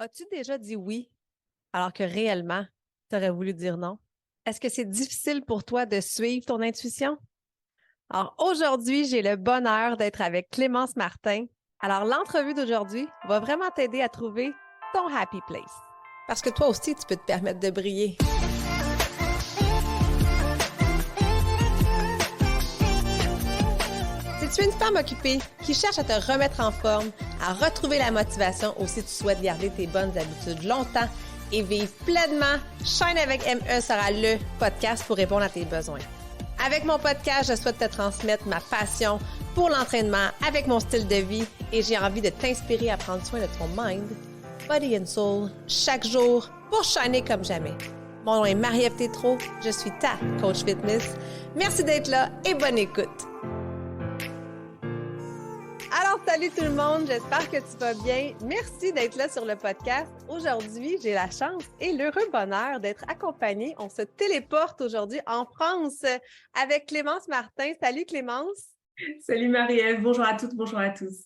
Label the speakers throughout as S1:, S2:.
S1: As-tu déjà dit oui alors que réellement, tu aurais voulu dire non? Est-ce que c'est difficile pour toi de suivre ton intuition? Alors aujourd'hui, j'ai le bonheur d'être avec Clémence Martin. Alors l'entrevue d'aujourd'hui va vraiment t'aider à trouver ton happy place. Parce que toi aussi, tu peux te permettre de briller. Si tu es une femme occupée qui cherche à te remettre en forme, à retrouver la motivation ou si tu souhaites garder tes bonnes habitudes longtemps et vivre pleinement, Shine avec ME sera le podcast pour répondre à tes besoins. Avec mon podcast, je souhaite te transmettre ma passion pour l'entraînement avec mon style de vie et j'ai envie de t'inspirer à prendre soin de ton mind, body and soul chaque jour pour shiner comme jamais. Mon nom est Marie-Ève Tétrault, je suis ta coach fitness. Merci d'être là et bonne écoute. Alors, salut tout le monde, j'espère que tu vas bien. Merci d'être là sur le podcast. Aujourd'hui, j'ai la chance et l'heureux bonheur d'être accompagnée. On se téléporte aujourd'hui en France avec Clémence Martin. Salut Clémence.
S2: Salut Marie-Ève, bonjour à toutes, bonjour à tous.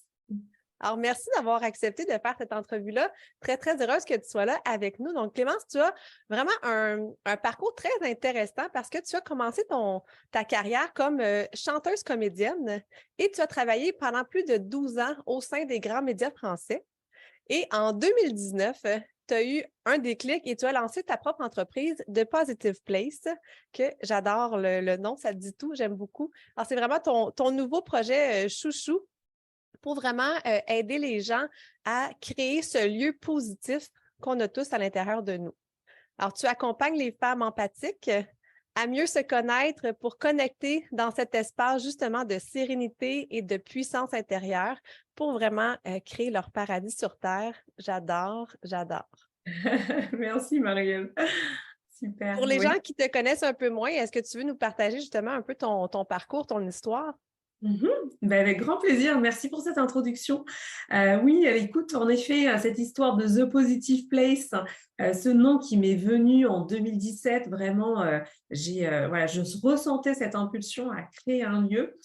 S1: Alors, merci d'avoir accepté de faire cette entrevue-là. Très, très heureuse que tu sois là avec nous. Donc, Clémence, tu as vraiment un parcours très intéressant parce que tu as commencé ta carrière comme chanteuse comédienne et tu as travaillé pendant plus de 12 ans au sein des grands médias français. Et en 2019, tu as eu un déclic et tu as lancé ta propre entreprise, The Positive Place, que j'adore le nom, ça te dit tout, j'aime beaucoup. Alors, c'est vraiment ton nouveau projet chouchou pour vraiment aider les gens à créer ce lieu positif qu'on a tous à l'intérieur de nous. Alors, tu accompagnes les femmes empathiques à mieux se connaître pour connecter dans cet espace justement de sérénité et de puissance intérieure pour vraiment créer leur paradis sur Terre. J'adore, j'adore.
S2: Merci Marie-Ève. Super.
S1: Pour les
S2: Oui.
S1: gens qui te connaissent un peu moins, est-ce que tu veux nous partager justement un peu ton parcours, ton histoire?
S2: Ben, avec grand plaisir, merci pour cette introduction. Oui, écoute, en effet, cette histoire de The Positive Place, ce nom qui m'est venu en 2017, vraiment, je ressentais cette impulsion à créer un lieu.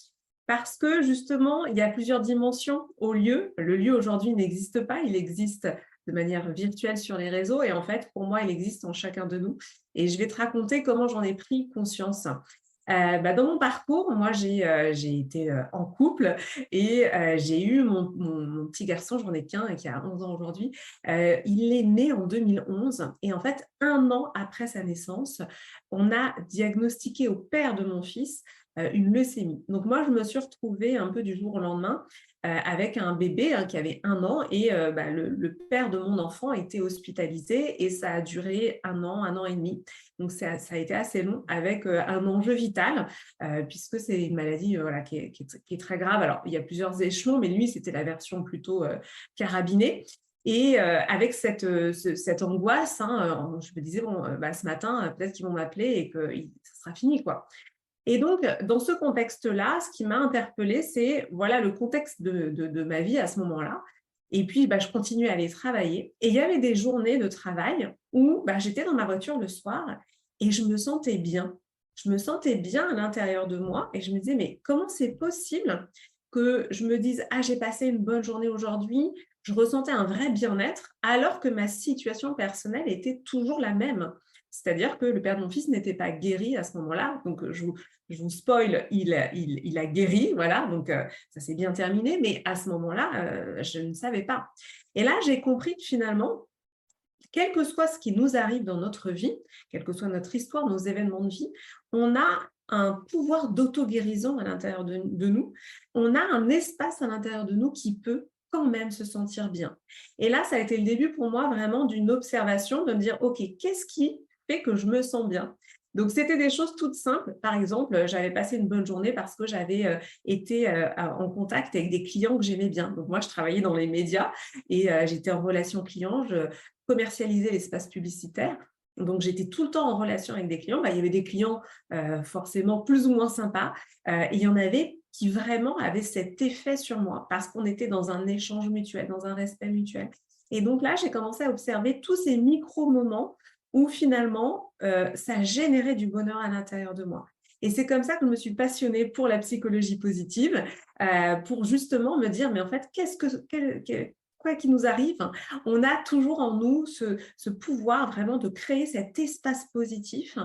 S2: Parce que justement, il y a plusieurs dimensions au lieu. Le lieu aujourd'hui n'existe pas, il existe de manière virtuelle sur les réseaux et en fait, pour moi, il existe en chacun de nous. Et je vais te raconter comment j'en ai pris conscience. Dans mon parcours, moi, j'ai été en couple et j'ai eu mon petit garçon, j'en ai qu'un qui a 11 ans aujourd'hui. Il est né en 2011 et en fait, un an après sa naissance, on a diagnostiqué au père de mon fils une leucémie. Donc moi, je me suis retrouvée un peu du jour au lendemain avec un bébé qui avait un an et le père de mon enfant était hospitalisé et ça a duré un an et demi. Donc ça a été assez long avec un enjeu vital puisque c'est une maladie qui est très grave. Alors, il y a plusieurs échelons, mais lui, c'était la version plutôt carabinée. Et avec cette angoisse, je me disais, ce matin, peut-être qu'ils vont m'appeler et que ça sera fini, quoi. Et donc, dans ce contexte-là, ce qui m'a interpellée, c'est voilà le contexte de ma vie à ce moment-là. Et puis, je continuais à aller travailler. Et il y avait des journées de travail où j'étais dans ma voiture le soir et je me sentais bien. Je me sentais bien à l'intérieur de moi et je me disais, mais comment c'est possible que je me dise, ah, j'ai passé une bonne journée aujourd'hui, je ressentais un vrai bien-être alors que ma situation personnelle était toujours la même. C'est-à-dire que le père de mon fils n'était pas guéri à ce moment-là. Donc, je vous spoil, il a guéri, voilà, donc ça s'est bien terminé, mais à ce moment-là, je ne savais pas. Et là, j'ai compris que finalement, quel que soit ce qui nous arrive dans notre vie, quelle que soit notre histoire, nos événements de vie, on a un pouvoir d'auto-guérison à l'intérieur de nous. On a un espace à l'intérieur de nous qui peut quand même se sentir bien. Et là, ça a été le début pour moi vraiment d'une observation, de me dire, OK, qu'est-ce qui fait que je me sens bien? Donc, c'était des choses toutes simples. Par exemple, j'avais passé une bonne journée parce que j'avais été en contact avec des clients que j'aimais bien. Donc, moi, je travaillais dans les médias et j'étais en relation client. Je commercialisais l'espace publicitaire. Donc, j'étais tout le temps en relation avec des clients. Il y avait des clients forcément plus ou moins sympas. Et il y en avait qui vraiment avaient cet effet sur moi parce qu'on était dans un échange mutuel, dans un respect mutuel. Et donc là, j'ai commencé à observer tous ces micro-moments où finalement, ça générait du bonheur à l'intérieur de moi. Et c'est comme ça que je me suis passionnée pour la psychologie positive, pour justement me dire, mais en fait, quoi qu'il nous arrive, on a toujours en nous ce pouvoir vraiment de créer cet espace positif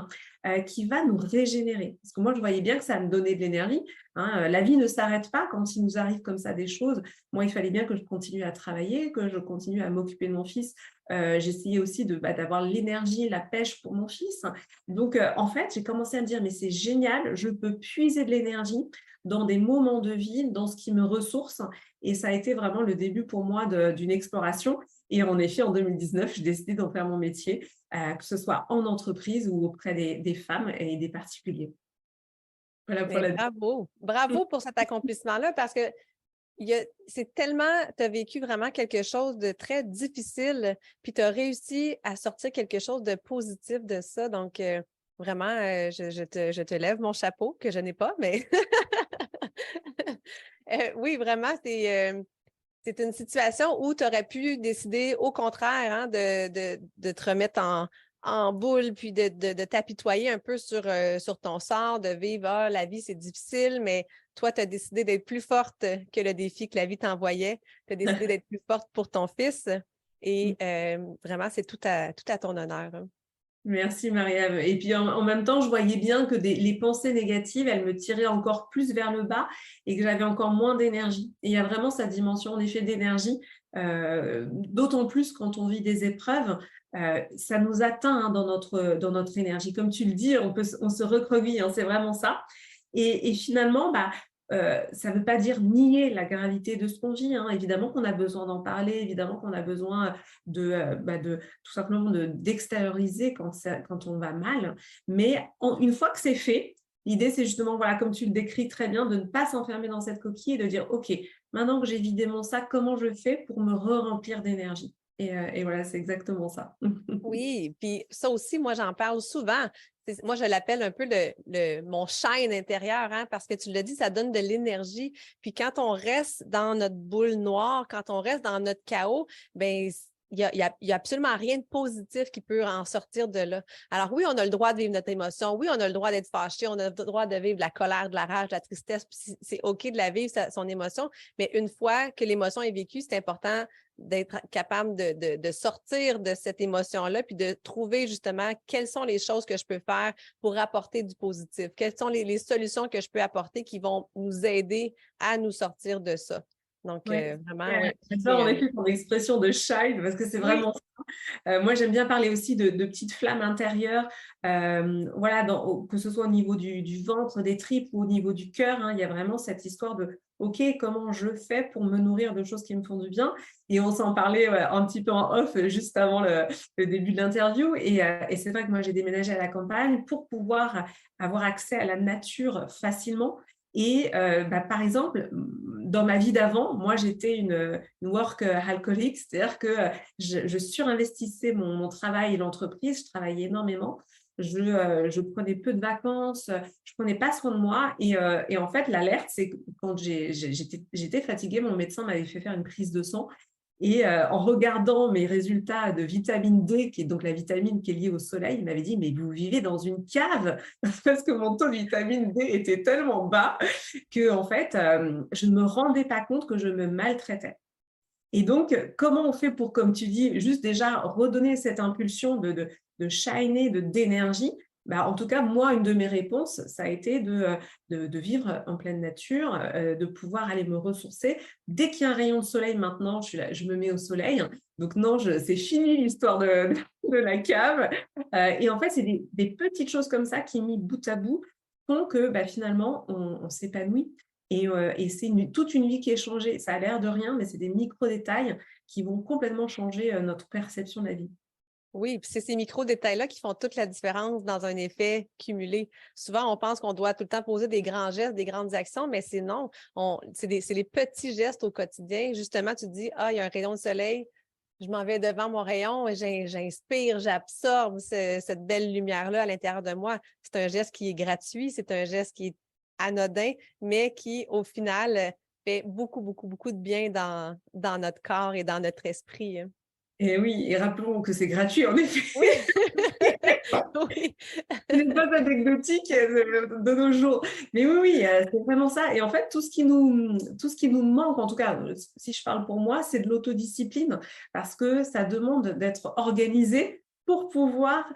S2: qui va nous régénérer. Parce que moi, je voyais bien que ça me donnait de l'énergie. La vie ne s'arrête pas quand il nous arrive comme ça des choses. Moi, il fallait bien que je continue à travailler, que je continue à m'occuper de mon fils. J'essayais aussi d'avoir l'énergie, la pêche pour mon fils. Donc, en fait, j'ai commencé à me dire, mais c'est génial, je peux puiser de l'énergie dans des moments de vie, dans ce qui me ressource. Et ça a été vraiment le début pour moi d'une exploration. Et en effet, en 2019, j'ai décidé d'en faire mon métier, que ce soit en entreprise ou auprès des femmes et des particuliers. Voilà pour
S1: Mais
S2: la...
S1: bravo, bravo pour cet accomplissement-là parce que c'est tellement, tu as vécu vraiment quelque chose de très difficile, puis tu as réussi à sortir quelque chose de positif de ça. Donc, vraiment, je te lève mon chapeau, que je n'ai pas, mais oui, vraiment, c'est une situation où tu aurais pu décider, au contraire, hein, de te remettre en boule, puis de t'apitoyer un peu sur ton sort, de vivre, la vie, c'est difficile, mais toi, tu as décidé d'être plus forte que le défi que la vie t'envoyait. Tu as décidé d'être plus forte pour ton fils. Et vraiment, c'est tout à ton honneur, hein.
S2: Merci Marie-Ève. Et puis en même temps, je voyais bien que les pensées négatives, elles me tiraient encore plus vers le bas et que j'avais encore moins d'énergie. Et il y a vraiment cette dimension en effet d'énergie, d'autant plus quand on vit des épreuves, ça nous atteint dans notre énergie. Comme tu le dis, on se recreville, hein, c'est vraiment ça. Et finalement, ça ne veut pas dire nier la gravité de ce qu'on vit, hein. Évidemment qu'on a besoin d'en parler, évidemment qu'on a besoin de tout simplement d'extérioriser quand on va mal. Mais une fois que c'est fait, l'idée, c'est justement, voilà, comme tu le décris très bien, de ne pas s'enfermer dans cette coquille et de dire, OK, maintenant que j'ai vidé mon sac, comment je fais pour me re-remplir d'énergie? Et voilà, c'est exactement ça.
S1: Oui, puis ça aussi, moi, j'en parle souvent. Moi, je l'appelle un peu mon shine intérieur, hein, parce que tu l'as dit, ça donne de l'énergie. Puis quand on reste dans notre boule noire, quand on reste dans notre chaos, ben il y a absolument rien de positif qui peut en sortir de là. Alors oui, on a le droit de vivre notre émotion. Oui, on a le droit d'être fâché. On a le droit de vivre de la colère, de la rage, de la tristesse. Puis c'est OK de la vivre, son émotion. Mais une fois que l'émotion est vécue, c'est important d'être capable de sortir de cette émotion-là, puis de trouver justement quelles sont les choses que je peux faire pour apporter du positif, quelles sont les solutions que je peux apporter qui vont nous aider à nous sortir de ça. Donc,
S2: Ouais.
S1: vraiment, oui.
S2: J'adore en effet ton expression de child parce que c'est
S1: Oui,
S2: vraiment ça. Moi, j'aime bien parler aussi de petites flammes intérieures, voilà, que ce soit au niveau du ventre, des tripes ou au niveau du cœur, hein, il y a vraiment cette histoire de OK, comment je fais pour me nourrir de choses qui me font du bien? Et on s'en parlait un petit peu en off juste avant le début de l'interview. Et c'est vrai que moi, j'ai déménagé à la campagne pour pouvoir avoir accès à la nature facilement. Et par exemple, dans ma vie d'avant, moi, j'étais une work alcoolique, c'est-à-dire que je surinvestissais mon travail et l'entreprise, je travaillais énormément, je prenais peu de vacances, je prenais pas soin de moi. Et en fait, l'alerte, c'est que quand j'étais fatiguée, mon médecin m'avait fait faire une prise de sang. Et en regardant mes résultats de vitamine D, qui est donc la vitamine qui est liée au soleil, il m'avait dit, mais vous vivez dans une cave parce que mon taux de vitamine D était tellement bas que en fait, je ne me rendais pas compte que je me maltraitais. Et donc, comment on fait pour, comme tu dis, juste déjà redonner cette impulsion de shiner, d'énergie? En tout cas, moi, une de mes réponses, ça a été de vivre en pleine nature, de pouvoir aller me ressourcer. Dès qu'il y a un rayon de soleil maintenant, je me mets au soleil. Donc non, c'est fini l'histoire de la cave. Et en fait, c'est des petites choses comme ça qui, mis bout à bout, font que finalement, on s'épanouit. Et c'est toute une vie qui est changée. Ça a l'air de rien, mais c'est des micro-détails qui vont complètement changer notre perception de la vie.
S1: oui, puis c'est ces micro-détails-là qui font toute la différence dans un effet cumulé. Souvent, on pense qu'on doit tout le temps poser des grands gestes, des grandes actions, mais c'est non. C'est les petits gestes au quotidien. Justement, tu te dis, il y a un rayon de soleil, je m'en vais devant mon rayon et j'inspire, j'absorbe cette belle lumière-là à l'intérieur de moi. C'est un geste qui est gratuit, c'est un geste qui est anodin, mais qui, au final, fait beaucoup, beaucoup, beaucoup de bien dans notre corps et dans notre esprit, hein.
S2: Et oui, et rappelons que c'est gratuit, en effet.
S1: Oui, Oui.
S2: Ce n'est pas anecdotique de nos jours. Mais oui, oui, c'est vraiment ça. Et en fait, tout ce qui nous manque, en tout cas, si je parle pour moi, c'est de l'autodiscipline parce que ça demande d'être organisé pour pouvoir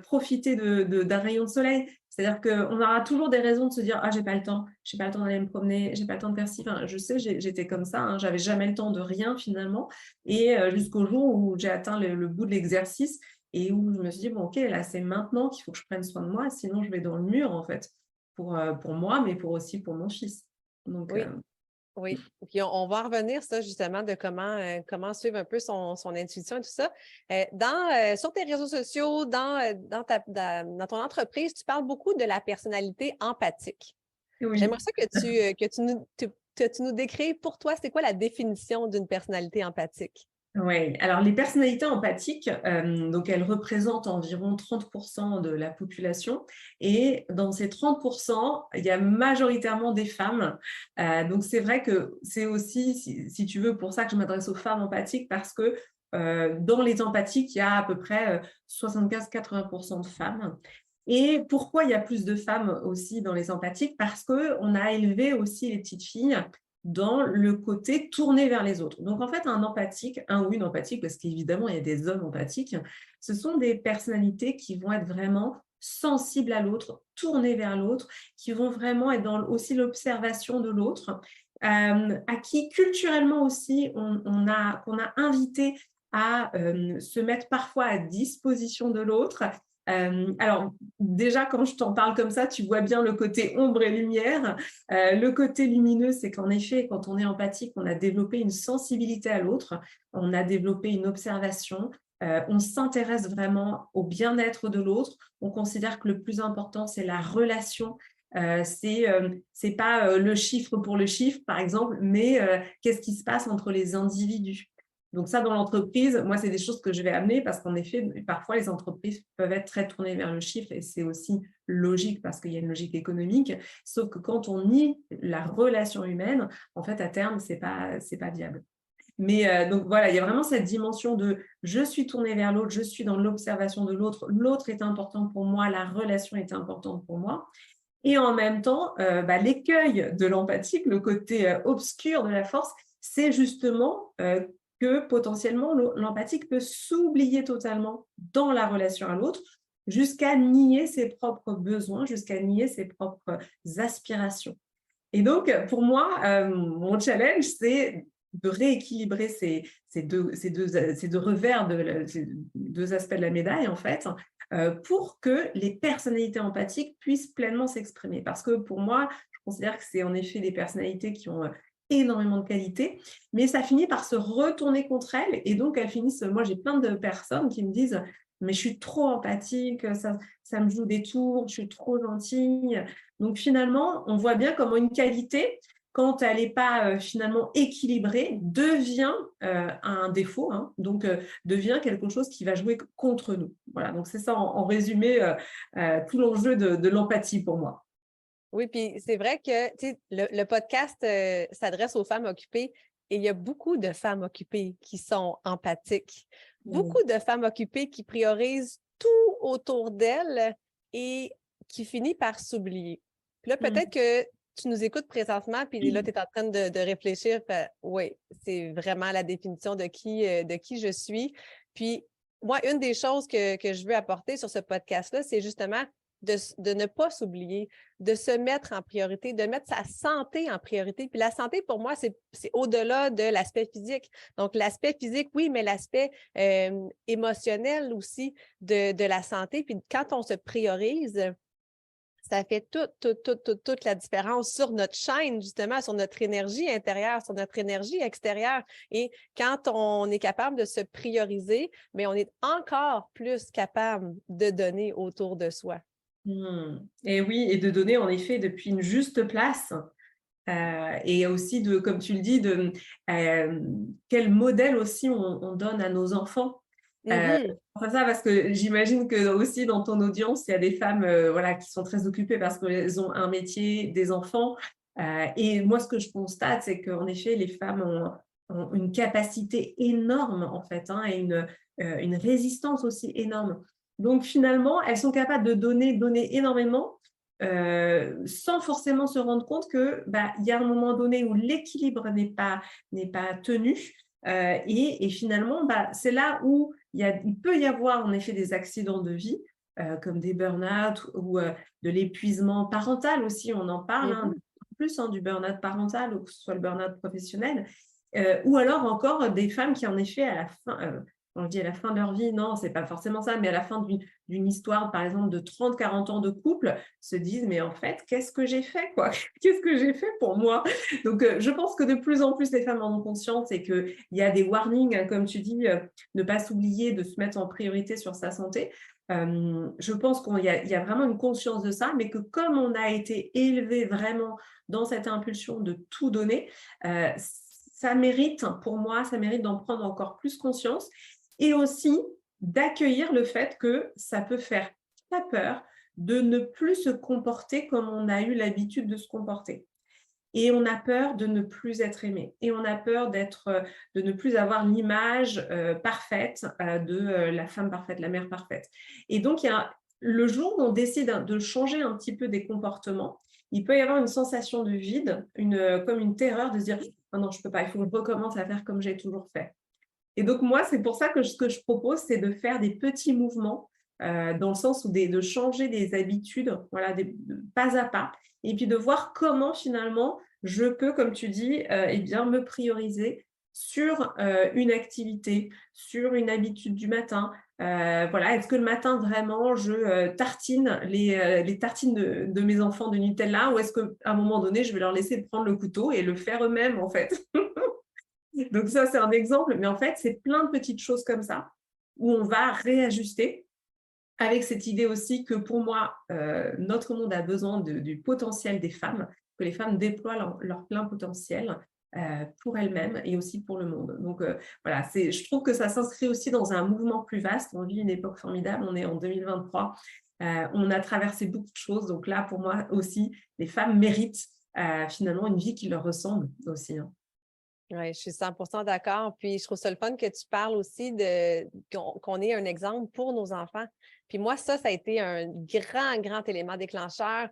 S2: profiter d'un rayon de soleil. C'est-à-dire qu'on aura toujours des raisons de se dire: ah, j'ai pas le temps d'aller me promener, j'ai pas le temps de faire ci. Enfin, je sais, j'étais comme ça, hein, j'avais jamais le temps de rien finalement. Et jusqu'au jour où j'ai atteint le bout de l'exercice et où je me suis dit: «Bon OK, là, c'est maintenant qu'il faut que je prenne soin de moi, sinon je vais dans le mur, en fait, pour moi, mais aussi pour mon fils». Donc
S1: Oui. Oui, puis on va en revenir, ça, justement, de comment suivre un peu son intuition et tout ça. Sur tes réseaux sociaux, dans ton entreprise, tu parles beaucoup de la personnalité empathique.
S2: oui.
S1: J'aimerais ça que tu nous décrives pour toi, c'est quoi la définition d'une personnalité empathique?
S2: Ouais, alors les personnalités empathiques, donc elles représentent environ 30 de la population et dans ces 30 il y a majoritairement des femmes. Donc c'est vrai que c'est aussi, si tu veux, pour ça que je m'adresse aux femmes empathiques parce que, dans les empathiques, il y a à peu près, 75-80 de femmes. Et pourquoi il y a plus de femmes aussi dans les empathiques? Parce qu'on a élevé aussi les petites filles dans le côté tourné vers les autres. Donc, en fait, un empathique, un ou une empathique, parce qu'évidemment, il y a des hommes empathiques, ce sont des personnalités qui vont être vraiment sensibles à l'autre, tournées vers l'autre, qui vont vraiment être dans aussi l'observation de l'autre, à qui culturellement aussi qu'on a invité à se mettre parfois à disposition de l'autre. Alors, déjà, quand je t'en parle comme ça, tu vois bien le côté ombre et lumière. Le côté lumineux, c'est qu'en effet, quand on est empathique, on a développé une sensibilité à l'autre, on a développé une observation, on s'intéresse vraiment au bien-être de l'autre. On considère que le plus important, c'est la relation. C'est pas le chiffre pour le chiffre, par exemple, mais qu'est-ce qui se passe entre les individus. Donc ça, dans l'entreprise, moi, c'est des choses que je vais amener parce qu'en effet, parfois, les entreprises peuvent être très tournées vers le chiffre et c'est aussi logique parce qu'il y a une logique économique. Sauf que quand on nie la relation humaine, en fait, à terme, c'est pas viable. Mais donc voilà, il y a vraiment cette dimension de je suis tournée vers l'autre, je suis dans l'observation de l'autre, l'autre est important pour moi, la relation est importante pour moi. Et en même temps, l'écueil de l'empathique, le côté obscur de la force, c'est justement que potentiellement l'empathique peut s'oublier totalement dans la relation à l'autre jusqu'à nier ses propres besoins, jusqu'à nier ses propres aspirations. Et donc, pour moi, mon challenge, c'est de rééquilibrer ces deux revers, ces deux aspects de la médaille, en fait, pour que les personnalités empathiques puissent pleinement s'exprimer. Parce que pour moi, je considère que c'est en effet des personnalités qui ont énormément de qualités, mais ça finit par se retourner contre elles. Et donc, elles finissent, moi, j'ai plein de personnes qui me disent, mais je suis trop empathique, ça me joue des tours, je suis trop gentille. Donc finalement, on voit bien comment une qualité, quand elle n'est pas finalement équilibrée, devient un défaut, hein, donc devient quelque chose qui va jouer contre nous. Voilà, donc c'est ça en résumé tout l'enjeu de l'empathie pour moi.
S1: Oui, puis c'est vrai que tu sais, le podcast s'adresse aux femmes occupées et il y a beaucoup de femmes occupées qui sont empathiques. Beaucoup de femmes occupées qui priorisent tout autour d'elles et qui finissent par s'oublier. Puis là, peut-être que tu nous écoutes présentement, puis là, tu es en train de réfléchir. Oui, c'est vraiment la définition de qui je suis. Puis moi, une des choses que je veux apporter sur ce podcast-là, c'est justement de ne pas s'oublier, de se mettre en priorité, de mettre sa santé en priorité. Puis la santé, pour moi, c'est au-delà de l'aspect physique. Donc, l'aspect physique, oui, mais l'aspect émotionnel aussi de la santé. Puis quand on se priorise, ça fait toute la différence sur notre chaîne, justement, sur notre énergie intérieure, sur notre énergie extérieure. Et quand on est capable de se prioriser, mais on est encore plus capable de donner autour de soi.
S2: Et oui, et de donner en effet depuis une juste place. Et aussi de, comme tu le dis, de quel modèle aussi on donne à nos enfants. Enfin ça, parce que j'imagine que aussi dans ton audience, il y a des femmes voilà, qui sont très occupées parce qu'elles ont un métier, des enfants. Et moi, ce que je constate, c'est qu'en effet, les femmes ont une capacité énorme, en fait, hein, et une résistance aussi énorme. Donc, finalement, elles sont capables de donner énormément sans forcément se rendre compte que il y a un moment donné où l'équilibre n'est pas tenu. Et finalement, c'est là où il peut y avoir en effet des accidents de vie, comme des burn-out ou de l'épuisement parental aussi, on en parle,
S1: Mhm.
S2: plus du burn-out parental ou que ce soit le burn-out professionnel. Ou alors encore des femmes qui, en effet, à la fin, quand je dis à la fin de leur vie, non, c'est pas forcément ça, mais à la fin d'une histoire, par exemple, de 30-40 ans de couple, se disent, mais en fait, qu'est-ce que j'ai fait, quoi? Qu'est-ce que j'ai fait pour moi? Donc, je pense que de plus en plus, les femmes en ont conscience et qu'il y a des warnings, hein, comme tu dis, ne pas s'oublier, de se mettre en priorité sur sa santé. Je pense qu'il y a vraiment une conscience de ça, mais que comme on a été élevé vraiment dans cette impulsion de tout donner, ça mérite, pour moi, ça mérite d'en prendre encore plus conscience et aussi d'accueillir le fait que ça peut faire très peur de ne plus se comporter comme on a eu l'habitude de se comporter. Et on a peur de ne plus être aimé. Et on a peur de ne plus avoir l'image parfaite de la femme parfaite, la mère parfaite. Et donc, le jour où on décide de changer un petit peu des comportements, il peut y avoir une sensation de vide, comme une terreur de se dire « Oh non, je ne peux pas, il faut que je recommence à faire comme j'ai toujours fait ». Et donc, moi, c'est pour ça que ce que je propose, c'est de faire des petits mouvements dans le sens où de changer des habitudes, voilà, pas à pas, et puis de voir comment finalement je peux, comme tu dis, bien, me prioriser sur une activité, sur une habitude du matin. Voilà, est-ce que le matin, vraiment, je tartine les tartines de mes enfants de Nutella ou est-ce qu'à un moment donné, je vais leur laisser prendre le couteau et le faire eux-mêmes, en fait. Donc ça, c'est un exemple, mais en fait, c'est plein de petites choses comme ça où on va réajuster avec cette idée aussi que pour moi, notre monde a besoin du potentiel des femmes, que les femmes déploient leur plein potentiel pour elles-mêmes et aussi pour le monde. Donc voilà, je trouve que ça s'inscrit aussi dans un mouvement plus vaste. On vit une époque formidable, on est en 2023, on a traversé beaucoup de choses. Donc là, pour moi aussi, les femmes méritent finalement une vie qui leur ressemble aussi, hein.
S1: Oui, je suis 100% d'accord. Puis je trouve ça le fun que tu parles aussi qu'on ait un exemple pour nos enfants. Puis moi, ça a été un grand élément déclencheur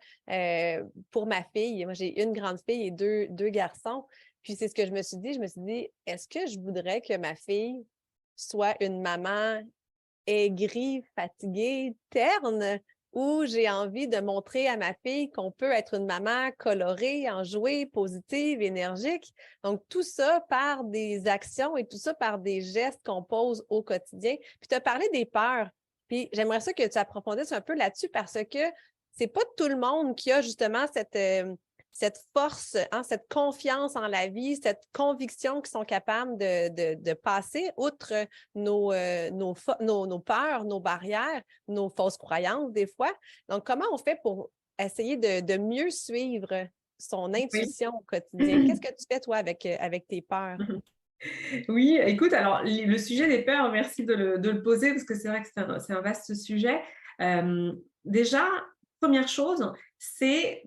S1: pour ma fille. Moi, j'ai une grande fille et deux garçons. Puis c'est ce que je me suis dit. Je me suis dit, est-ce que je voudrais que ma fille soit une maman aigrie, fatiguée, terne, où j'ai envie de montrer à ma fille qu'on peut être une maman colorée, enjouée, positive, énergique. Donc, tout ça par des actions et tout ça par des gestes qu'on pose au quotidien. Puis, tu as parlé des peurs. Puis, j'aimerais ça que tu approfondisses un peu là-dessus parce que c'est pas tout le monde qui a justement cette force, hein, cette confiance en la vie, cette conviction qu'ils sont capables de passer outre nos peurs, nos barrières, nos fausses croyances des fois. Donc, comment on fait pour essayer de mieux suivre son
S2: Oui.
S1: intuition au quotidien? Qu'est-ce que tu fais, toi, avec tes peurs?
S2: Oui, écoute, alors le sujet des peurs, merci de le poser parce que c'est vrai que c'est un vaste sujet. Déjà, première chose, c'est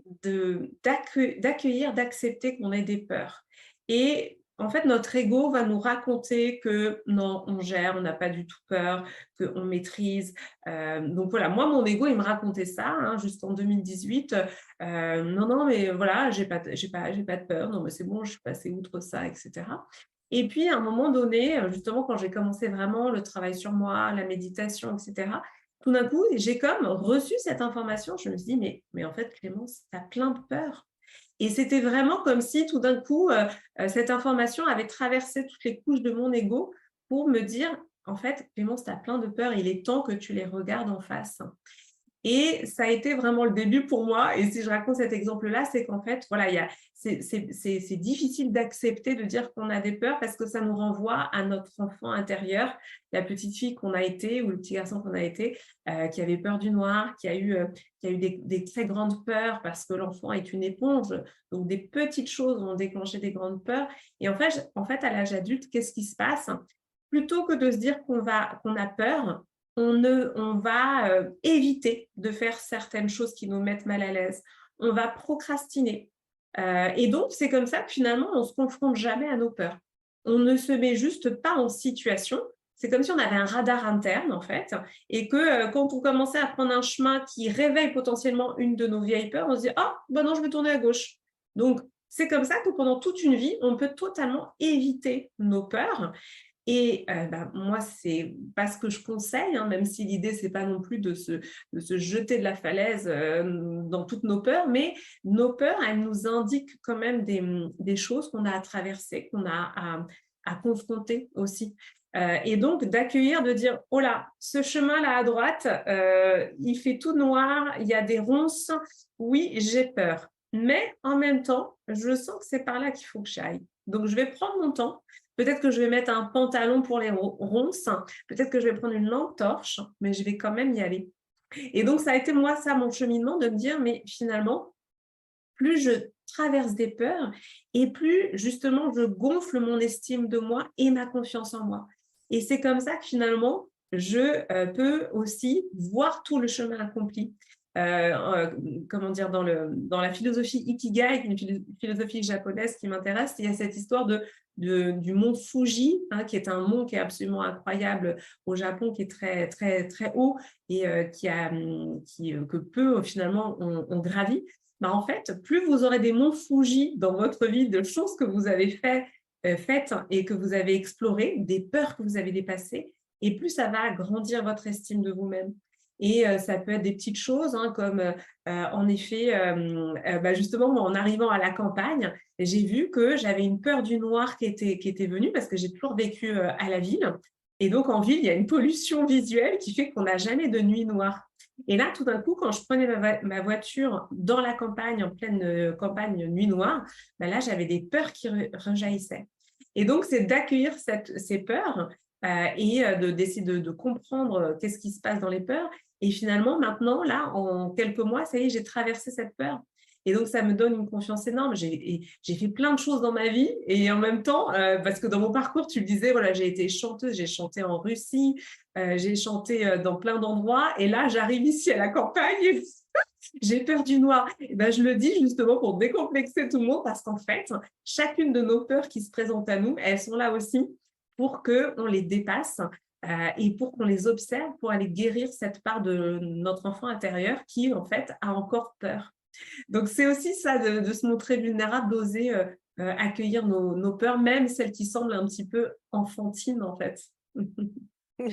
S2: d'accueillir, d'accepter qu'on ait des peurs. Et en fait, notre ego va nous raconter que non, on gère, on n'a pas du tout peur, qu'on maîtrise. Donc voilà, moi, mon ego, il me racontait ça jusqu'en 2018. Non, mais voilà, j'ai pas de peur. Non, mais c'est bon, je suis passée outre ça, etc. Et puis, à un moment donné, justement, quand j'ai commencé vraiment le travail sur moi, la méditation, etc., tout d'un coup, j'ai comme reçu cette information. Je me suis dit, mais en fait, Clémence, tu as plein de peur. Et c'était vraiment comme si tout d'un coup, cette information avait traversé toutes les couches de mon ego pour me dire, en fait, Clémence, tu as plein de peurs, il est temps que tu les regardes en face. Et ça a été vraiment le début pour moi. Et si je raconte cet exemple-là, c'est qu'en fait, voilà, c'est difficile d'accepter de dire qu'on a des peurs parce que ça nous renvoie à notre enfant intérieur, la petite fille qu'on a été ou le petit garçon qu'on a été, qui avait peur du noir, qui a eu des très grandes peurs parce que l'enfant est une éponge. Donc, des petites choses ont déclenché des grandes peurs. Et en fait à l'âge adulte, qu'est-ce qui se passe? Plutôt que de se dire qu'on a peur, on va éviter de faire certaines choses qui nous mettent mal à l'aise. On va procrastiner. Et donc, c'est comme ça que finalement, on ne se confronte jamais à nos peurs. On ne se met juste pas en situation. c'est comme si on avait un radar interne, en fait, et que quand on commençait à prendre un chemin qui réveille potentiellement une de nos vieilles peurs, on se dit « Ah, ben non, je vais tourner à gauche ». Donc, c'est comme ça que pendant toute une vie, on peut totalement éviter nos peurs. Et moi, c'est pas ce que je conseille, hein, même si l'idée, c'est pas non plus de se jeter de la falaise dans toutes nos peurs, mais nos peurs, elles nous indiquent quand même des choses qu'on a à traverser, qu'on a à confronter aussi. Et donc, d'accueillir, de dire, oh là, ce chemin-là à droite, il fait tout noir, il y a des ronces, oui, j'ai peur. Mais en même temps, je sens que c'est par là qu'il faut que j'aille. Donc, je vais prendre mon temps. Peut-être que je vais mettre un pantalon pour les ronces, peut-être que je vais prendre une lampe torche, mais je vais quand même y aller. Et donc, ça a été moi, ça, mon cheminement, de me dire, mais finalement, plus je traverse des peurs et plus, justement, je gonfle mon estime de moi et ma confiance en moi. Et c'est comme ça que, finalement, je peux aussi voir tout le chemin accompli. Comment dire, dans la philosophie Ikigai, qui est une philosophie japonaise qui m'intéresse, il y a cette histoire du mont Fuji, hein, qui est un mont qui est absolument incroyable au Japon, qui est très, très, très haut et que peu finalement on gravit. En fait, plus vous aurez des monts Fuji dans votre vie, de choses que vous avez faites et que vous avez explorées, des peurs que vous avez dépassées, et plus ça va agrandir votre estime de vous-même. Et ça peut être des petites choses, hein, comme en effet, justement, en arrivant à la campagne, j'ai vu que j'avais une peur du noir qui était venue parce que j'ai toujours vécu à la ville. Et donc, en ville, il y a une pollution visuelle qui fait qu'on n'a jamais de nuit noire. Et là, tout d'un coup, quand je prenais ma voiture dans la campagne, en pleine campagne nuit noire, là, j'avais des peurs qui rejaillissaient. Et donc, c'est d'accueillir ces peurs et d'essayer de comprendre qu'est-ce qui se passe dans les peurs. Et finalement, maintenant, là, en quelques mois, ça y est, j'ai traversé cette peur. Et donc, ça me donne une confiance énorme. J'ai fait plein de choses dans ma vie. Et en même temps, parce que dans mon parcours, tu le disais, voilà, j'ai été chanteuse, j'ai chanté en Russie, j'ai chanté dans plein d'endroits. Et là, j'arrive ici à la campagne. J'ai peur du noir. Et je le dis justement pour décomplexer tout le monde parce qu'en fait, chacune de nos peurs qui se présentent à nous, elles sont là aussi pour qu'on les dépasse et pour qu'on les observe, pour aller guérir cette part de notre enfant intérieur qui, en fait, a encore peur. Donc, c'est aussi ça, de se montrer vulnérable, d'oser accueillir nos peurs, même celles qui semblent un petit peu enfantines, en fait.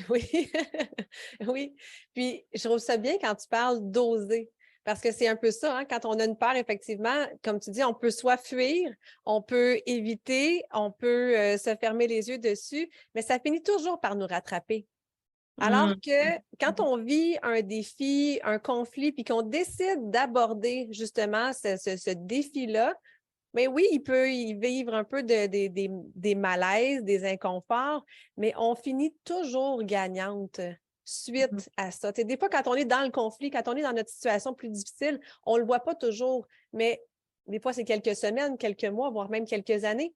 S1: Oui, oui. Puis, je trouve ça bien quand tu parles d'oser. Parce que c'est un peu ça, hein, quand on a une peur, effectivement, comme tu dis, on peut soit fuir, on peut éviter, on peut se fermer les yeux dessus, mais ça finit toujours par nous rattraper. Alors que quand on vit un défi, un conflit, puis qu'on décide d'aborder justement ce défi-là, mais oui, il peut y vivre un peu des malaises, des inconforts, mais on finit toujours gagnante suite à ça. Des fois, quand on est dans le conflit, quand on est dans notre situation plus difficile, on ne le voit pas toujours, mais des fois, c'est quelques semaines, quelques mois, voire même quelques années.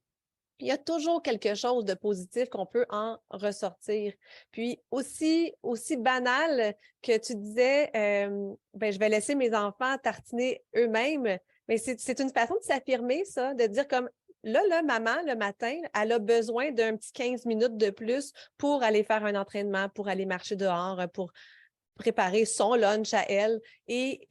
S1: Il y a toujours quelque chose de positif qu'on peut en ressortir. Puis aussi banal que tu disais, je vais laisser mes enfants tartiner eux-mêmes, mais c'est une façon de s'affirmer, ça, de dire comme, là, maman, le matin, elle a besoin d'un petit 15 minutes de plus pour aller faire un entraînement, pour aller marcher dehors, pour préparer son lunch à elle. Et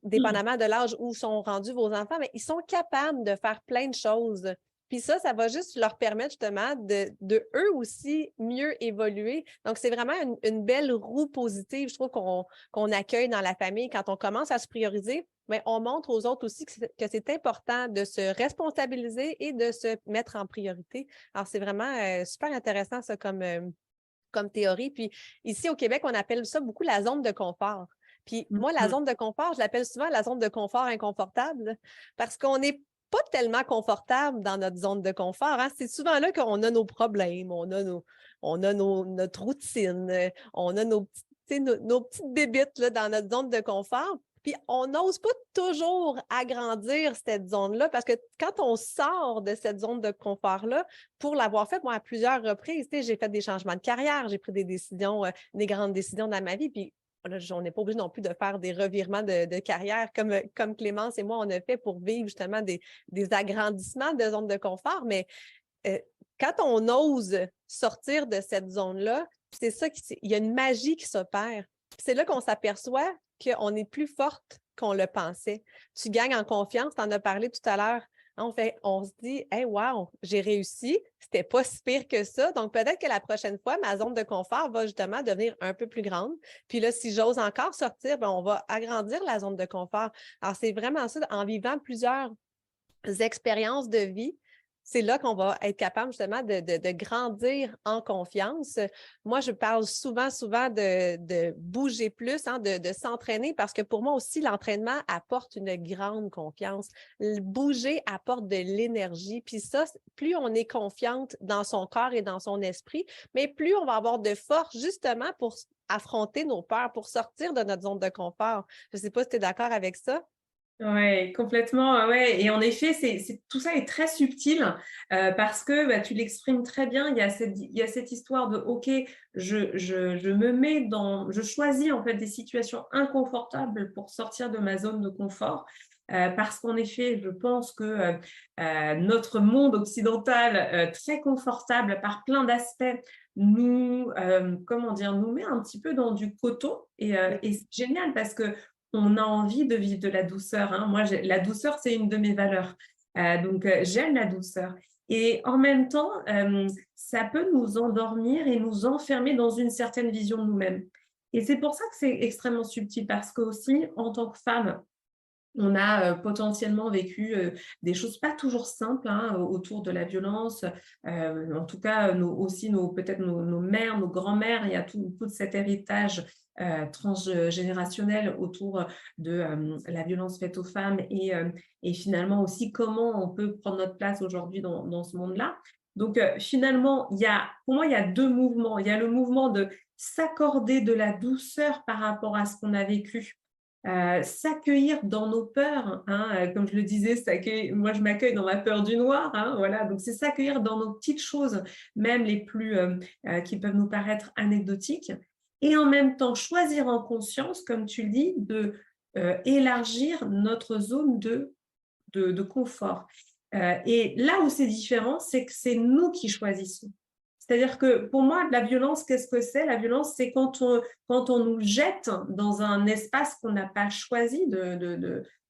S1: dépendamment de l'âge où sont rendus vos enfants, mais ils sont capables de faire plein de choses. Puis ça va juste leur permettre justement de eux aussi mieux évoluer. Donc, c'est vraiment une belle roue positive, je trouve, qu'on accueille dans la famille. Quand on commence à se prioriser, bien, on montre aux autres aussi que c'est important de se responsabiliser et de se mettre en priorité. Alors, c'est vraiment super intéressant, ça, comme théorie. Puis ici, au Québec, on appelle ça beaucoup la zone de confort. Puis moi, la zone de confort, je l'appelle souvent la zone de confort inconfortable parce qu'on n'est pas tellement confortable dans notre zone de confort. Hein? C'est souvent là qu'on a nos problèmes, on a notre routine, on a nos petites bébites là, dans notre zone de confort. Puis on n'ose pas toujours agrandir cette zone-là parce que quand on sort de cette zone de confort-là, pour l'avoir fait, moi, à plusieurs reprises, j'ai fait des changements de carrière, j'ai pris des décisions, des grandes décisions dans ma vie, puis là, on n'est pas obligé non plus de faire des revirements de carrière comme Clémence et moi, on a fait pour vivre justement des agrandissements de zone de confort, mais euh, quand on ose sortir de cette zone-là, c'est ça il y a une magie qui s'opère. C'est là qu'on s'aperçoit qu'on est plus forte qu'on le pensait. Tu gagnes en confiance, tu en as parlé tout à l'heure. On se dit, hey, wow, j'ai réussi, c'était pas si pire que ça. Donc, peut-être que la prochaine fois, ma zone de confort va justement devenir un peu plus grande. Puis là, si j'ose encore sortir, bien, on va agrandir la zone de confort. Alors, c'est vraiment ça, en vivant plusieurs expériences de vie, c'est là qu'on va être capable justement de grandir en confiance. Moi, je parle souvent de bouger plus, hein, de s'entraîner parce que pour moi aussi, l'entraînement apporte une grande confiance. Bouger apporte de l'énergie. Puis ça, plus on est confiante dans son corps et dans son esprit, mais plus on va avoir de force justement pour affronter nos peurs, pour sortir de notre zone de confort. Je ne sais pas si tu es d'accord avec ça.
S2: Ouais, complètement. Ouais. Et en effet, tout ça est très subtil parce que tu l'exprimes très bien. Il y a cette histoire de OK, je me mets je choisis en fait des situations inconfortables pour sortir de ma zone de confort. Parce qu'en effet, je pense que notre monde occidental, très confortable par plein d'aspects, comment dire, nous met un petit peu dans du coton. Et c'est génial parce que on a envie de vivre de la douceur. Hein. Moi, la douceur, c'est une de mes valeurs. Donc, j'aime la douceur. Et en même temps, ça peut nous endormir et nous enfermer dans une certaine vision de nous-mêmes. Et c'est pour ça que c'est extrêmement subtil, parce que aussi, en tant que femme, on a potentiellement vécu des choses pas toujours simples hein, autour de la violence. En tout cas, peut-être nos mères, nos grands-mères, il y a tout cet héritage transgénérationnel autour de la violence faite aux femmes et finalement aussi comment on peut prendre notre place aujourd'hui dans ce monde-là. Donc finalement, pour moi, il y a deux mouvements. Il y a le mouvement de s'accorder de la douceur par rapport à ce qu'on a vécu. S'accueillir dans nos peurs, hein, comme je le disais, moi je m'accueille dans ma peur du noir, hein, voilà, donc c'est s'accueillir dans nos petites choses, même les plus qui peuvent nous paraître anecdotiques, et en même temps choisir en conscience, comme tu le dis, de élargir notre zone de confort. Et là où c'est différent, c'est que c'est nous qui choisissons. C'est-à-dire que pour moi, la violence, qu'est-ce que c'est? La violence, c'est quand on nous jette dans un espace qu'on n'a pas choisi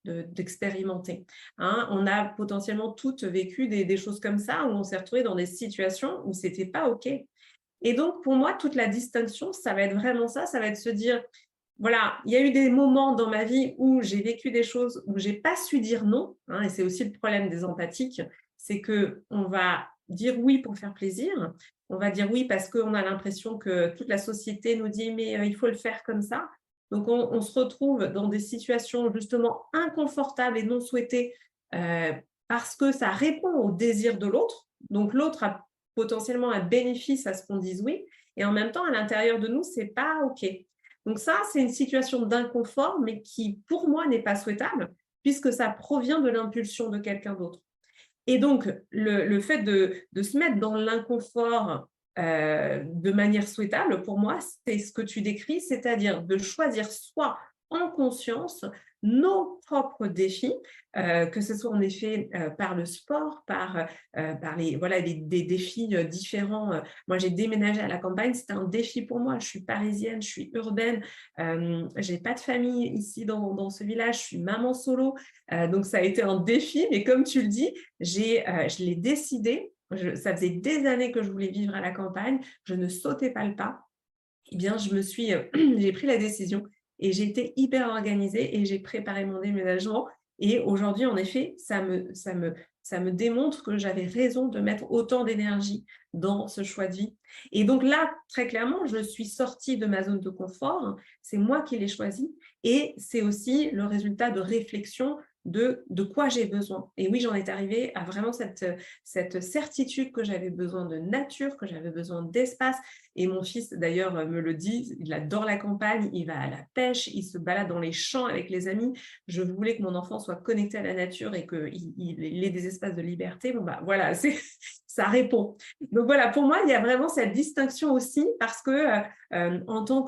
S2: d'expérimenter. Hein, on a potentiellement toutes vécu des choses comme ça, où on s'est retrouvé dans des situations où c'était pas OK. Et donc, pour moi, toute la distinction, ça va être vraiment ça va être se dire, voilà, il y a eu des moments dans ma vie où j'ai vécu des choses où j'ai pas su dire non, hein, et c'est aussi le problème des empathiques, c'est qu'on va dire oui pour faire plaisir, on va dire oui parce qu'on a l'impression que toute la société nous dit mais il faut le faire comme ça. Donc, on se retrouve dans des situations justement inconfortables et non souhaitées parce que ça répond au désir de l'autre. Donc, l'autre a potentiellement un bénéfice à ce qu'on dise oui, et en même temps, à l'intérieur de nous, c'est pas OK. Donc ça, c'est une situation d'inconfort, mais qui, pour moi, n'est pas souhaitable, puisque ça provient de l'impulsion de quelqu'un d'autre. Et donc, le fait de se mettre dans l'inconfort de manière souhaitable, pour moi, c'est ce que tu décris, c'est-à-dire de choisir soit en conscience nos propres défis, que ce soit en effet par le sport, par des défis différents. Moi, j'ai déménagé à la campagne, c'était un défi pour moi. Je suis parisienne, je suis urbaine, je n'ai pas de famille ici dans ce village, je suis maman solo, donc ça a été un défi, mais comme tu le dis, je l'ai décidé. Ça faisait des années que je voulais vivre à la campagne, je ne sautais pas le pas. Eh bien, j'ai pris la décision et j'ai été hyper organisée et j'ai préparé mon déménagement. Et aujourd'hui, en effet, ça me démontre que j'avais raison de mettre autant d'énergie dans ce choix de vie. Et donc là, très clairement, je suis sortie de ma zone de confort. C'est moi qui l'ai choisi. Et c'est aussi le résultat de réflexion de quoi j'ai besoin. Et oui, j'en étais arrivée à vraiment cette certitude que j'avais besoin de nature, que j'avais besoin d'espace. Et mon fils, d'ailleurs, me le dit, il adore la campagne, il va à la pêche, il se balade dans les champs avec les amis. Je voulais que mon enfant soit connecté à la nature et qu'il ait des espaces de liberté. Bon, bah voilà, ça répond. Donc voilà, pour moi, il y a vraiment cette distinction aussi parce que en tant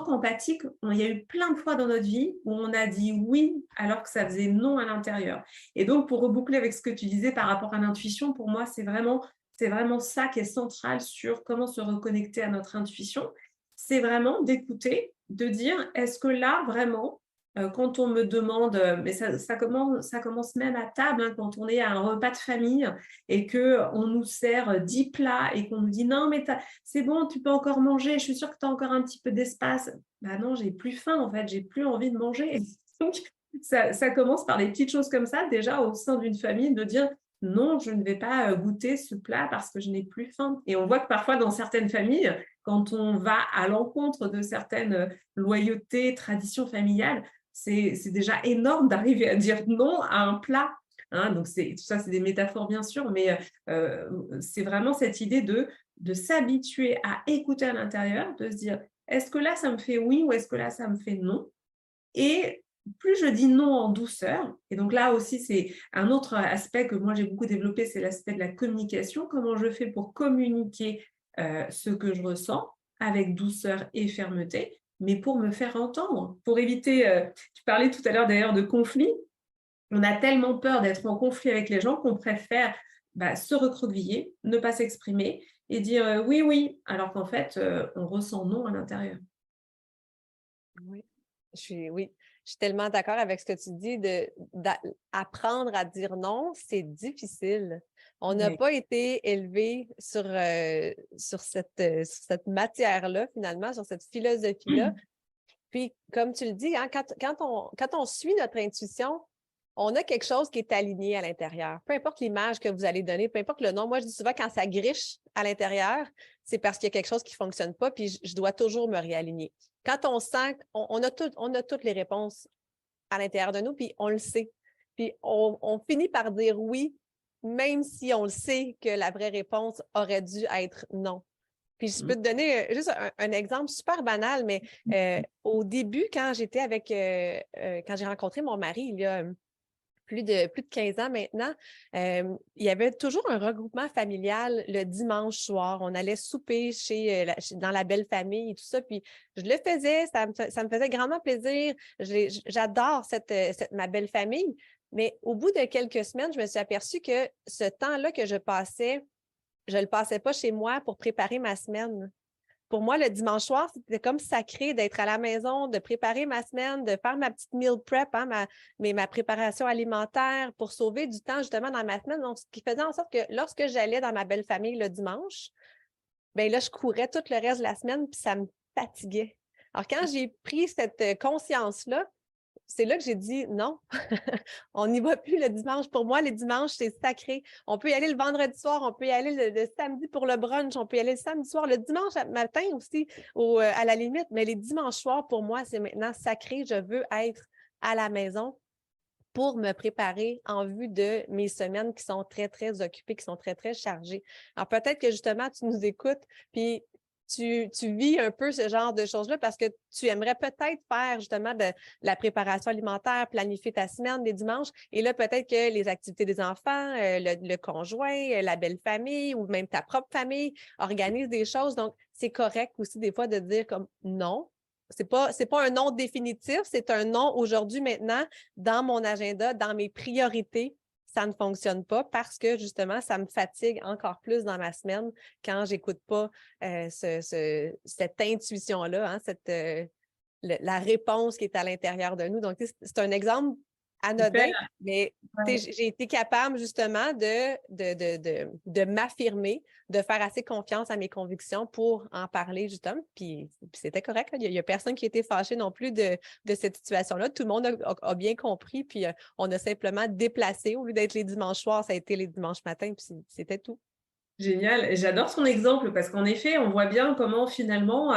S2: qu'empathique, il y a eu plein de fois dans notre vie où on a dit oui alors que ça faisait non à l'intérieur. Et donc, pour reboucler avec ce que tu disais par rapport à l'intuition, pour moi, c'est vraiment c'est vraiment ça qui est central sur comment se reconnecter à notre intuition. C'est vraiment d'écouter, de dire: «Est-ce que là, vraiment, quand on me demande, mais ça commence même à table, hein, quand on est à un repas de famille et qu'on nous sert 10 plats et qu'on nous dit: "Non, mais c'est bon, tu peux encore manger, je suis sûre que tu as encore un petit peu d'espace"». Bah non, j'ai plus faim en fait, j'ai plus envie de manger. Donc ça commence par des petites choses comme ça, déjà au sein d'une famille, de dire: «Non, je ne vais pas, goûter ce plat parce que je n'ai plus faim». Et on voit que parfois dans certaines familles, quand on va à l'encontre de certaines, loyautés, traditions familiales, c'est déjà énorme d'arriver à dire non à un plat, hein. Donc tout ça, c'est des métaphores bien sûr, mais c'est vraiment cette idée de s'habituer à écouter à l'intérieur, de se dire: «Est-ce que là, ça me fait oui ou est-ce que là, ça me fait non?» Et plus je dis non en douceur, et donc là aussi, c'est un autre aspect que moi j'ai beaucoup développé, c'est l'aspect de la communication. Comment je fais pour communiquer ce que je ressens avec douceur et fermeté, mais pour me faire entendre, pour éviter, tu parlais tout à l'heure d'ailleurs de conflit. On a tellement peur d'être en conflit avec les gens qu'on préfère se recroqueviller, ne pas s'exprimer et dire oui, oui, alors qu'en fait, on ressent non à l'intérieur.
S1: Oui, oui, je suis tellement d'accord avec ce que tu dis apprendre à dire non, c'est difficile. On n'a
S2: Oui.
S1: pas été élevé sur cette matière-là, finalement, sur cette philosophie-là. Puis, comme tu le dis, hein, quand on suit notre intuition, on a quelque chose qui est aligné à l'intérieur. Peu importe l'image que vous allez donner, peu importe le nom. Moi, je dis souvent, quand ça griche à l'intérieur, c'est parce qu'il y a quelque chose qui ne fonctionne pas, puis je dois toujours me réaligner. Quand on sent qu'on on a toutes les réponses à l'intérieur de nous, puis on le sait. Puis on finit par dire oui, même si on le sait que la vraie réponse aurait dû être non. Puis je peux te donner juste un exemple super banal, mais au début, quand j'étais quand j'ai rencontré mon mari il y a plus de 15 ans maintenant, il y avait toujours un regroupement familial le dimanche soir. On allait souper dans la belle famille et tout ça. Puis je le faisais, ça me faisait grandement plaisir. J'adore ma belle famille. Mais au bout de quelques semaines, je me suis aperçue que ce temps-là que je passais, je ne le passais pas chez moi pour préparer ma semaine. Pour moi, le dimanche soir, c'était comme sacré d'être à la maison, de préparer ma semaine, de faire ma petite meal prep, hein, ma préparation alimentaire pour sauver du temps justement dans ma semaine. Donc, ce qui faisait en sorte que lorsque j'allais dans ma belle famille le dimanche, bien là, je courais tout le reste de la semaine, puis ça me fatiguait. Alors, quand j'ai pris cette conscience-là, c'est là que j'ai dit non, on n'y va plus le dimanche. Pour moi, les dimanches, c'est sacré. On peut y aller le vendredi soir, on peut y aller le samedi pour le brunch, on peut y aller le samedi soir, le dimanche matin aussi, à la limite. Mais les dimanches soirs, pour moi, c'est maintenant sacré. Je veux être à la maison pour me préparer en vue de mes semaines qui sont très, très occupées, qui sont très, très chargées. Alors, peut-être que justement, tu nous écoutes, puis tu vis un peu ce genre de choses-là parce que tu aimerais peut-être faire justement de la préparation alimentaire, planifier ta semaine des dimanches. Et là, peut-être que les activités des enfants, le conjoint, la belle famille ou même ta propre famille organisent des choses. Donc, c'est correct aussi des fois de dire comme non. C'est pas un non définitif, c'est un non aujourd'hui, maintenant, dans mon agenda, dans mes priorités, ça ne fonctionne pas parce que justement, ça me fatigue encore plus dans ma semaine quand j'écoute pas cette intuition-là, hein, la réponse qui est à l'intérieur de nous. Donc, c'est un exemple
S2: Super.
S1: anodin, mais
S2: Ouais.
S1: j'ai été capable justement de m'affirmer, de faire assez confiance à mes convictions pour en parler justement. Puis c'était correct. Il n'y a personne qui a été fâché non plus de cette situation-là. Tout le monde a bien compris. Puis on a simplement déplacé. Au lieu d'être les dimanches soirs, ça a été les dimanches matins. Puis c'était tout.
S2: Génial. Et j'adore son exemple parce qu'en effet, on voit bien comment finalement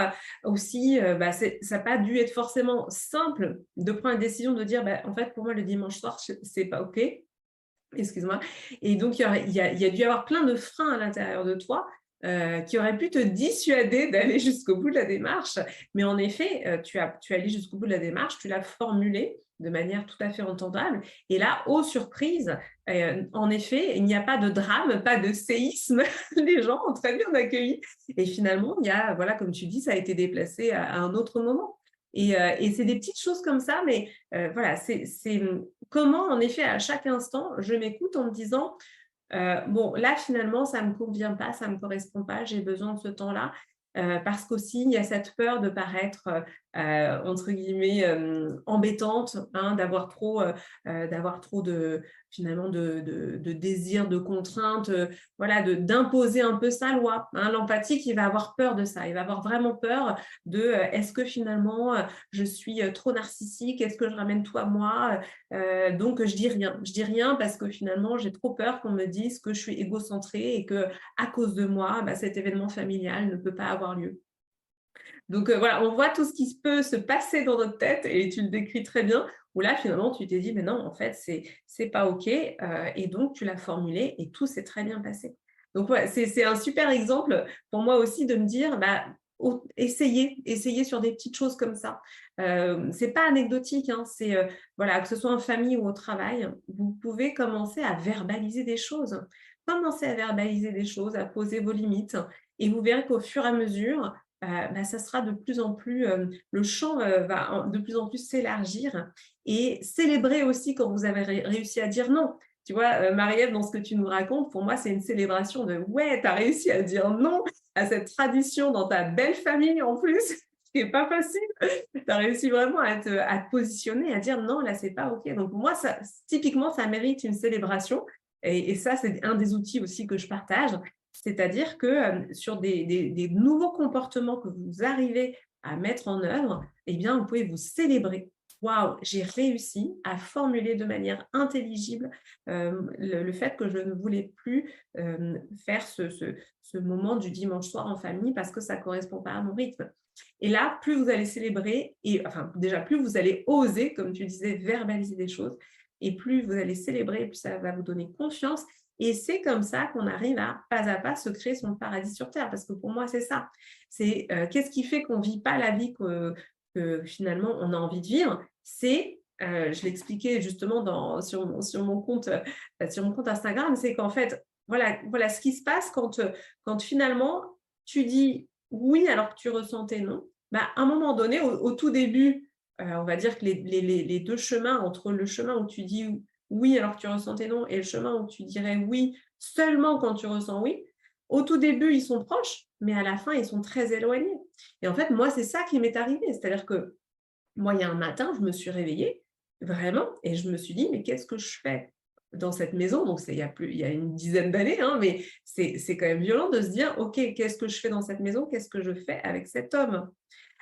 S2: aussi, ça n'a pas dû être forcément simple de prendre la décision de dire, en fait, pour moi, le dimanche soir, c'est pas OK. Excuse-moi. Et donc, il y a dû y avoir plein de freins à l'intérieur de toi qui auraient pu te dissuader d'aller jusqu'au bout de la démarche. Mais en effet, tu es allé jusqu'au bout de la démarche, tu l'as formulée de manière tout à fait entendable. Et là, aux surprises, en effet, il n'y a pas de drame, pas de séisme. Les gens ont très bien accueilli. Et finalement, il y a, voilà, comme tu dis, ça a été déplacé à un autre moment. Et c'est des petites choses comme ça, mais voilà, c'est comment, en effet, à chaque instant, je m'écoute en me disant: Bon, là, finalement, ça ne me convient pas, ça ne me correspond pas, j'ai besoin de ce temps-là. Parce qu'aussi, il y a cette peur de paraître, entre guillemets, embêtante, hein, d'avoir trop de, finalement, de désirs, de contraintes, voilà, d'imposer un peu sa loi. Hein. L'empathique, il va avoir peur de ça. Il va avoir vraiment peur de est-ce que finalement, je suis trop narcissique? Est-ce que je ramène tout à moi? Donc, je dis rien. Je dis rien parce que finalement, j'ai trop peur qu'on me dise que je suis égocentrée et que à cause de moi, bah, cet événement familial ne peut pas avoir lieu. Donc, voilà, on voit tout ce qui peut se passer dans notre tête et tu le décris très bien, où là, finalement, tu t'es dit: «Mais non, en fait, c'est pas OK», et donc tu l'as formulé et tout s'est très bien passé. Donc ouais, c'est un super exemple pour moi aussi de me dire, bah, essayez sur des petites choses comme ça. C'est pas anecdotique, hein, voilà, que ce soit en famille ou au travail, vous pouvez commencer à verbaliser des choses. Commencez à verbaliser des choses, à poser vos limites et vous verrez qu'au fur et à mesure, bah, ça sera de plus en plus, le champ, va de plus en plus s'élargir et célébrer aussi quand vous avez réussi à dire non. Tu vois, Marie-Ève, dans ce que tu nous racontes, pour moi, c'est une célébration de ouais, tu as réussi à dire non à cette tradition dans ta belle famille en plus, ce qui n'est pas facile. Tu as réussi vraiment à te positionner, à dire non, là, c'est pas OK. Donc, pour moi, ça, typiquement, ça mérite une célébration. Et ça, c'est un des outils aussi que je partage. C'est-à-dire que sur des nouveaux comportements que vous arrivez à mettre en œuvre, eh bien, vous pouvez vous célébrer. Waouh, j'ai réussi à formuler de manière intelligible le fait que je ne voulais plus faire ce moment du dimanche soir en famille parce que ça ne correspond pas à mon rythme. Et là, plus vous allez célébrer, et enfin déjà, plus vous allez oser, comme tu disais, verbaliser des choses, et plus vous allez célébrer, plus ça va vous donner confiance. Et c'est comme ça qu'on arrive à pas, se créer son paradis sur Terre. Parce que pour moi, c'est ça. C'est qu'est-ce qui fait qu'on ne vit pas la vie que finalement on a envie de vivre? C'est, je l'expliquais justement sur mon compte Instagram, c'est qu'en fait, voilà ce qui se passe quand finalement tu dis oui alors que tu ressentais non. Bah, à un moment donné, au tout début, on va dire que les deux chemins, entre le chemin où tu dis oui alors que tu ressentais non et le chemin où tu dirais oui seulement quand tu ressens oui, au tout début, ils sont proches, mais à la fin, ils sont très éloignés. Et en fait, moi, c'est ça qui m'est arrivé. C'est-à-dire que moi, il y a un matin, je me suis réveillée, vraiment, et je me suis dit: «Mais qu'est-ce que je fais dans cette maison?» Donc c'est il y a une dizaine d'années, hein, mais c'est quand même violent de se dire: «OK, qu'est-ce que je fais dans cette maison? Qu'est-ce que je fais avec cet homme?»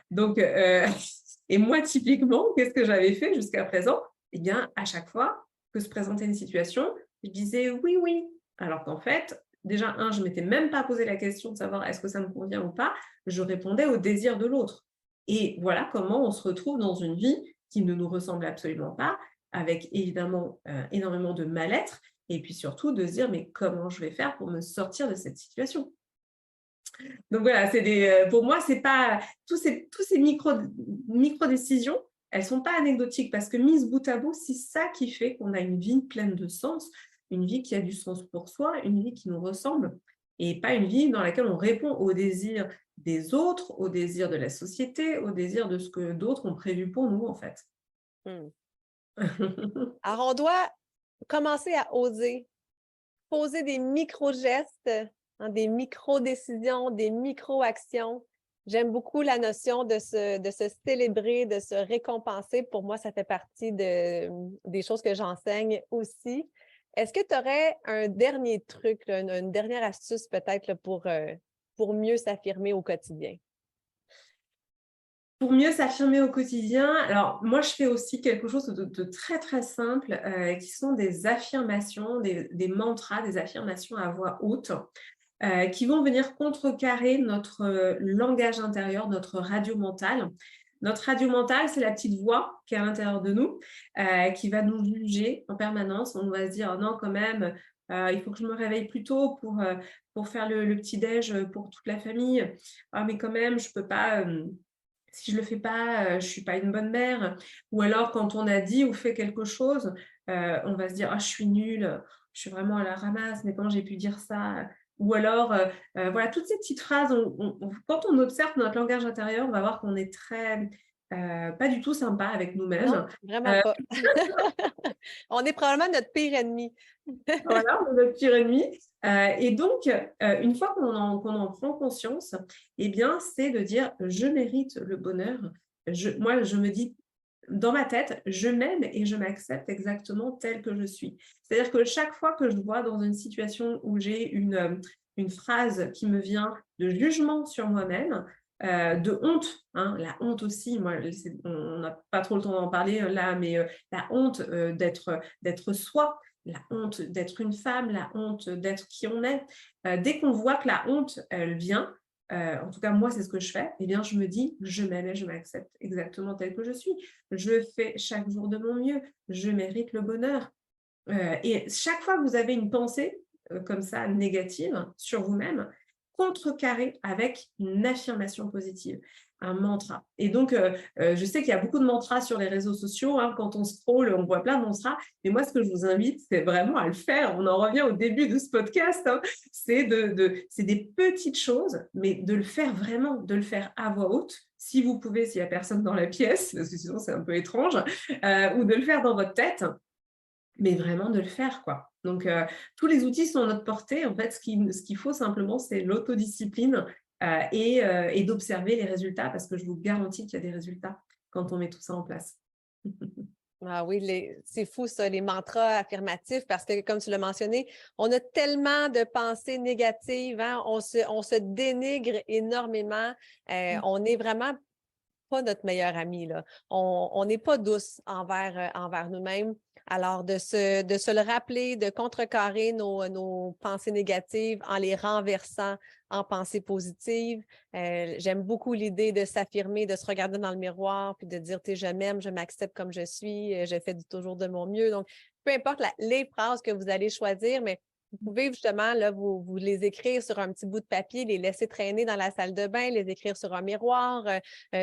S2: Donc et moi, typiquement, qu'est-ce que j'avais fait jusqu'à présent? Eh bien, à chaque fois que se présentait une situation, je disais: «Oui, oui», alors qu'en fait, déjà, je m'étais même pas posé la question de savoir est-ce que ça me convient ou pas, je répondais au désir de l'autre. Et voilà comment on se retrouve dans une vie qui ne nous ressemble absolument pas, avec évidemment, énormément de mal-être et puis surtout de se dire: «Mais comment je vais faire pour me sortir de cette situation?» Donc voilà, pour moi, c'est pas tous ces micro-décisions, elles sont pas anecdotiques parce que mises bout à bout, c'est ça qui fait qu'on a une vie pleine de sens, une vie qui a du sens pour soi, une vie qui nous ressemble et pas une vie dans laquelle on répond aux désirs des autres, aux désirs de la société, aux désirs de ce que d'autres ont prévu pour nous, en fait.
S1: Mmh. Alors, on doit commencer à oser, poser des micro-gestes, hein, des micro-décisions, des micro-actions. J'aime beaucoup la notion de se célébrer, de se récompenser. Pour moi, ça fait partie des choses que j'enseigne aussi. Est-ce que tu aurais un dernier truc, là, une dernière astuce peut-être là, pour mieux s'affirmer au quotidien?
S2: Pour mieux s'affirmer au quotidien, alors moi je fais aussi quelque chose de très très simple, qui sont des affirmations, des mantras, des affirmations à voix haute, qui vont venir contrecarrer notre langage intérieur, notre radio mentale. Notre radio mentale, c'est la petite voix qui est à l'intérieur de nous, qui va nous juger en permanence. On va se dire: «Oh non quand même, il faut que je me réveille plus tôt pour faire le petit déj, pour toute la famille. Ah mais quand même je peux pas, si je le fais pas, je suis pas une bonne mère». Ou alors quand on a dit ou fait quelque chose, on va se dire: «Ah je suis nulle, je suis vraiment à la ramasse, mais comment j'ai pu dire ça?» Ou alors, voilà, toutes ces petites phrases, quand on observe notre langage intérieur, on va voir qu'on est très, pas du tout sympa avec nous-mêmes.
S1: Non, vraiment pas. On est probablement notre pire ennemi.
S2: Voilà, on est notre pire ennemi. Et donc, une fois qu'on en prend conscience, eh bien, c'est de dire « je mérite le bonheur ». Moi, je me dis dans ma tête, je m'aime et je m'accepte exactement telle que je suis. C'est-à-dire que chaque fois que je vois dans une situation où j'ai une phrase qui me vient de jugement sur moi-même, de honte, hein, la honte aussi, moi, on n'a pas trop le temps d'en parler là, mais la honte d'être soi, la honte d'être une femme, la honte d'être qui on est. Dès qu'on voit que la honte, elle vient, en tout cas, moi, c'est ce que je fais, eh bien, je me dis, je m'aime et je m'accepte exactement telle que je suis. Je fais chaque jour de mon mieux. Je mérite le bonheur. Et chaque fois que vous avez une pensée comme ça, négative, sur vous-même, contrecarrez avec une affirmation positive, un mantra. Et donc, je sais qu'il y a beaucoup de mantras sur les réseaux sociaux. Hein, quand on scrolle, on voit plein de mantras. Mais moi, ce que je vous invite, c'est vraiment à le faire. On en revient au début de ce podcast. Hein, c'est des petites choses, mais de le faire vraiment, de le faire à voix haute. Si vous pouvez, s'il n'y a personne dans la pièce, parce que sinon c'est un peu étrange, ou de le faire dans votre tête, mais vraiment de le faire, quoi. Donc, tous les outils sont à notre portée. En fait, ce qu'il faut simplement, c'est l'autodiscipline et d'observer les résultats, parce que je vous garantis qu'il y a des résultats quand on met tout ça en place.
S1: Ah oui, c'est fou ça, les mantras affirmatifs, parce que comme tu l'as mentionné, on a tellement de pensées négatives, hein? On se dénigre énormément. On n'est vraiment pas notre meilleur ami, là. On n'est pas douce envers nous-mêmes. Alors, de se le rappeler, de contrecarrer nos pensées négatives en les renversant en pensées positives. J'aime beaucoup l'idée de s'affirmer, de se regarder dans le miroir, puis de dire, tu sais, je m'aime, je m'accepte comme je suis, je fais toujours de mon mieux. Donc, peu importe les phrases que vous allez choisir, mais vous pouvez justement là, vous les écrire sur un petit bout de papier, les laisser traîner dans la salle de bain, les écrire sur un miroir,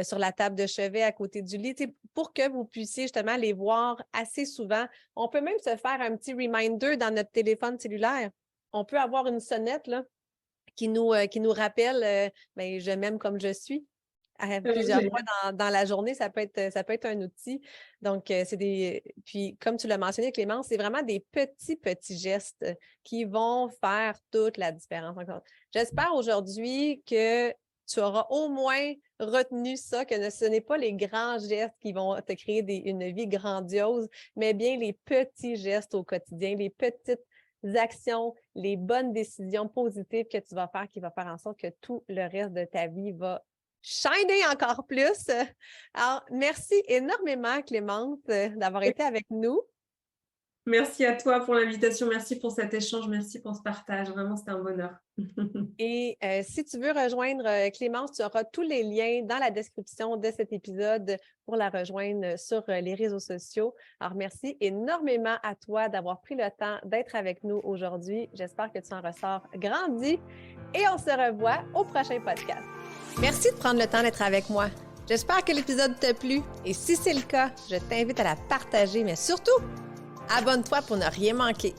S1: sur la table de chevet à côté du lit, pour que vous puissiez justement les voir assez souvent. On peut même se faire un petit reminder dans notre téléphone cellulaire. On peut avoir une sonnette là, qui nous rappelle ben, je m'aime comme je suis. Plusieurs fois dans la journée, ça peut être un outil. Donc, puis comme tu l'as mentionné, Clémence, c'est vraiment des petits gestes qui vont faire toute la différence. J'espère aujourd'hui que tu auras au moins retenu ça, que ce n'est pas les grands gestes qui vont te créer une vie grandiose, mais bien les petits gestes au quotidien, les petites actions, les bonnes décisions positives que tu vas faire qui va faire en sorte que tout le reste de ta vie va shiner encore plus. Alors, merci énormément, Clémence, d'avoir été avec nous.
S2: Merci à toi pour l'invitation. Merci pour cet échange. Merci pour ce partage. Vraiment, c'était un bonheur.
S1: Et si tu veux rejoindre Clémence, tu auras tous les liens dans la description de cet épisode pour la rejoindre sur les réseaux sociaux. Alors, merci énormément à toi d'avoir pris le temps d'être avec nous aujourd'hui. J'espère que tu en ressors grandi et on se revoit au prochain podcast. Merci de prendre le temps d'être avec moi. J'espère que l'épisode t'a plu et si c'est le cas, je t'invite à la partager, mais surtout, abonne-toi pour ne rien manquer.